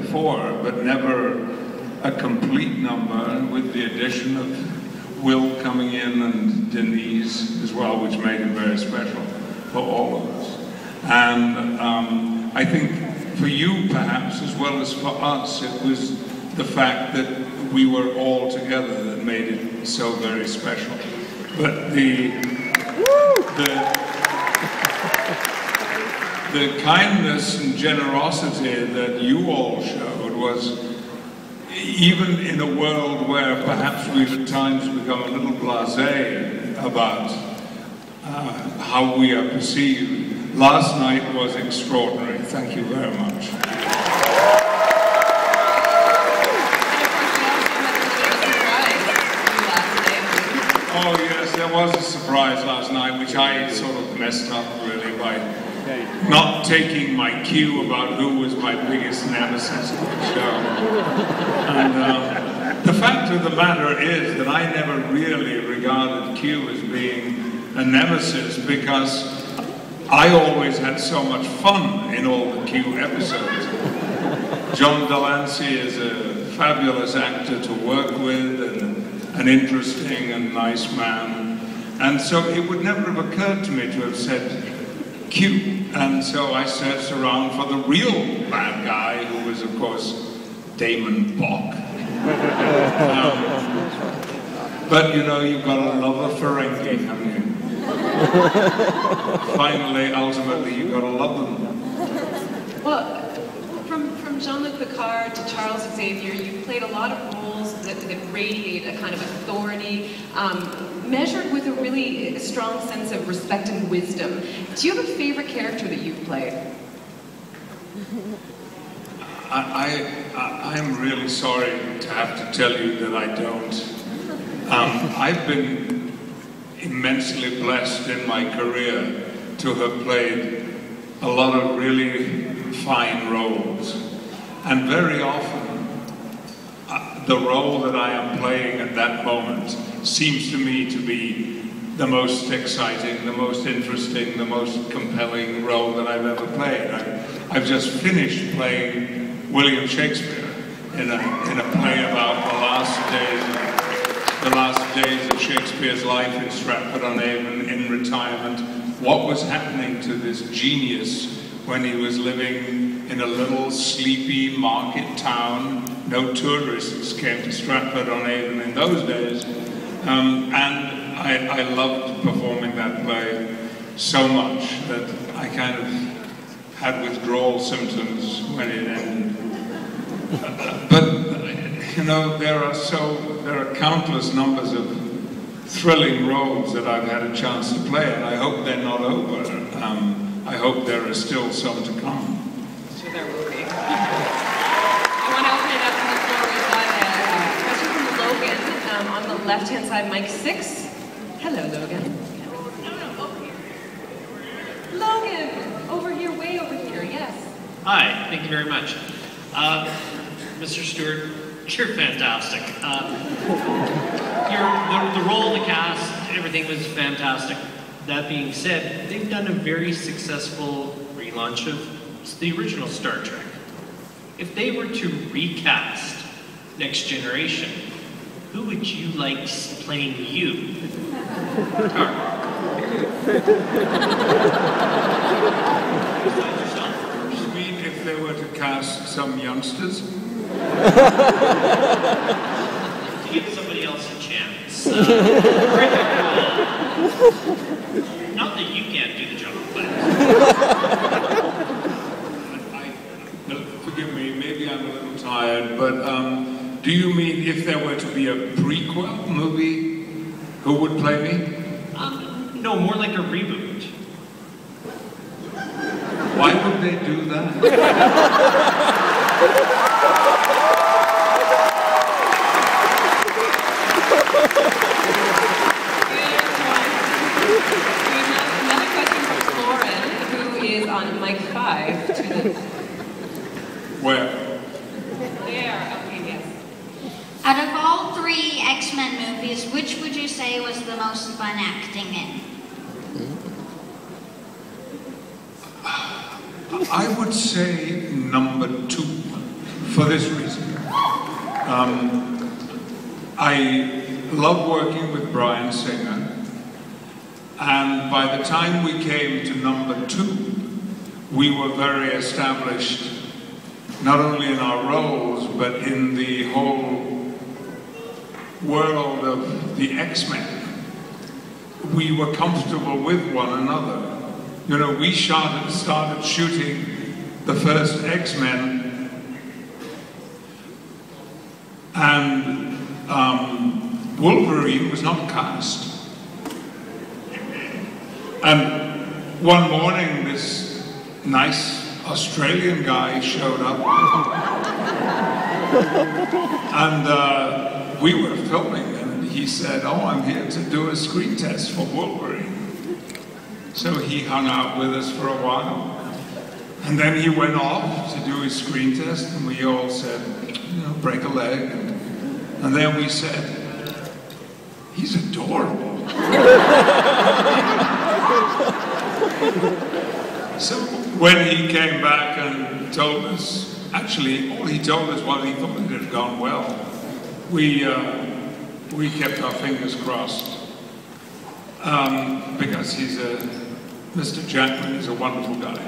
before, but never a complete number, and with the addition of Will coming in and Denise as well, which made it very special for all of us. And I think for you, perhaps, as well as for us, it was the fact that we were all together that made it so very special. But the kindness and generosity that you all showed was, even in a world where perhaps we've at times become a little blasé about how we are perceived, last night was extraordinary. Thank you very much. Oh yes, there was a surprise last night, which I sort of messed up really by not taking my cue about who was my biggest nemesis on the show. And the fact of the matter is that I never really regarded Q as being a nemesis, because I always had so much fun in all the Q episodes. John Delancey is a fabulous actor to work with, and an interesting and nice man. And so it would never have occurred to me to have said Q. And so I searched around for the real bad guy, who was, of course, Damon Bock. But you know, you've got a love of Ferengi, haven't you? Finally, ultimately, you've got to love them. Well, from Jean-Luc Picard to Charles Xavier, you've played a lot of roles that radiate a kind of authority, measured with a really strong sense of respect and wisdom. Do you have a favorite character that you've played? I'm really sorry to have to tell you that I don't. I've been immensely blessed in my career to have played a lot of really fine roles. And very often, the role that I am playing at that moment seems to me to be the most exciting, the most interesting, the most compelling role that I've ever played. I've just finished playing William Shakespeare in a play about the last days of Shakespeare's life in Stratford-on-Avon in retirement. What was happening to this genius when he was living in a little sleepy market town? No tourists came to Stratford-on-Avon in those days. And I loved performing that play so much that I kind of had withdrawal symptoms when it ended. But you know, there are countless numbers of thrilling roles that I've had a chance to play, and I hope they're not over. I hope there are still some to come. Sure there will be. I want to open it up to the floor. We've got a question from Logan on the left-hand side, mic 6. Hello, Logan. No, over here. Logan, over here, way over here, yes. Hi, thank you very much. Mr. Stewart, you're fantastic. The role, the cast, everything was fantastic. That being said, they've done a very successful relaunch of the original Star Trek. If they were to recast Next Generation, who would you like playing you? You mean if they were to cast some youngsters? To give somebody else a chance. Not that you can't do the job, but... Forgive me, maybe I'm a little tired, but do you mean if there were to be a prequel movie, who would play me? No, more like a reboot. Why would they do that? Another question from Lauren, who is on mic 5 to the... Where? There, okay, yes. Out of all 3 X-Men movies, which would you say was the most fun acting in? I would say number 2, for this reason. I love working with Bryan Singer, and by the time we came to number 2, we were very established, not only in our roles, but in the whole world of the X-Men. We were comfortable with one another. You know, we started shooting the first X-Men, and Wolverine was not cast. And one morning, this nice Australian guy showed up, and we were filming, and he said, "Oh, I'm here to do a screen test for Wolverine." So he hung out with us for a while, and then he went off to do his screen test, and we all said, you know, break a leg, and then we said, "He's adorable." So when he came back and told us, actually all he told us was he thought it had gone well. We kept our fingers crossed, because Mr. Jackman is a wonderful guy.